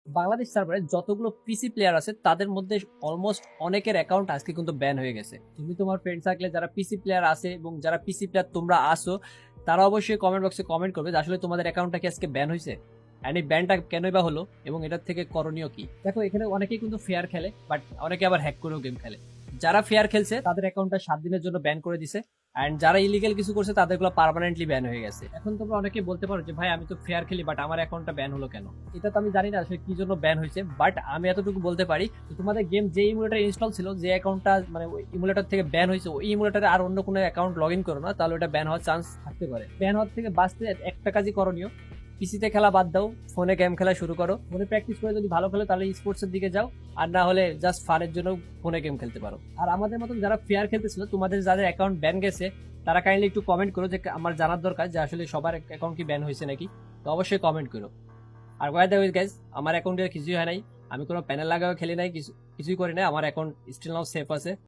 বাংলাদেশ সার্ভারে যতগুলো পিসি প্লেয়ার আছে তাদের মধ্যে অলমোস্ট অনেকের অ্যাকাউন্ট আজকে কিন্তু ব্যান হয়ে গেছে। তুমি তোমার ফ্রেন্ড সার্কেলে যারা পিসি প্লেয়ার আছে এবং যারা পিসি প্লেয়ার তোমরা আসো, তারা অবশ্যই কমেন্ট বক্সে কমেন্ট করবে যে আসলে তোমাদের অ্যাকাউন্টটা কি আজকে ব্যান হয়েছে, অ্যান্ড এই ব্যানটা কেনই বা হলো এবং এটার থেকে করণীয় কি। দেখো, এখানে অনেকেই কিন্তু ফেয়ার খেলে, বাট অনেকে আবার হ্যাক করেও গেম খেলে। যারা ফেয়ার খেলছে তাদের অ্যাকাউন্টটা 7 দিনের জন্য ব্যান করে দিছে, এন্ড যারা ইলিগেল কিছু করছে তাদেরগুলো পার্মানেন্টলি ব্যান হয়ে গেছে। এখন তোমরা অনেকেই বলতে পারো যে ভাই আমি তো ফেয়ার খেলি, বাট আমার অ্যাকাউন্টটা ব্যান হলো কেন। এটা তো আমি জানি না আসলে কি জন্য ব্যান হয়েছে, বাট আমি এতটুকু বলতে পারি যে তোমাদের গেম যে ইমুলেটর ইনস্টল ছিল, যে অ্যাকাউন্টটা মানে ওই ইমুলেটর থেকে ব্যান হয়েছে, ওই ইমুলেটরে আর অন্য কোনো অ্যাকাউন্ট লগ ইন করো না, তাহলে ওটা ব্যান হওয়ার চান্স থাকতে পারে। ব্যান হওয়ার থেকে বাঁচতে একটা কাজই করণীয়, পিসিতে খেলা বাদ দাও, ফোনে গেম খেলা শুরু করো। ফোনে প্র্যাকটিস করে যদি ভালো খেলো তাহলে স্পোর্টস এর দিকে যাও, আর না হলে জাস্ট ফানের জন্য ফোনে গেম খেলতে পারো। আর আমাদের মতন যারা ফেয়ার খেলতেছিল, তোমাদের যাদের অ্যাকাউন্ট ব্যান গেছে, তারা কাইন্ডলি একটু কমেন্ট করো, যে আমার জানার দরকার যে আসলে সবার অ্যাকাউন্ট কি ব্যান হয়েছে নাকি। তো অবশ্যই কমেন্ট করো। আর ওয়াই দ্য ওয়ে গাইজ, আমার অ্যাকাউন্টে কিছুই হয় নাই, আমি কোনো প্যানেল লাগাও খেলি নাই, কিছুই করি নাই, আমার অ্যাকাউন্ট স্টিল নাও সেফ আছে।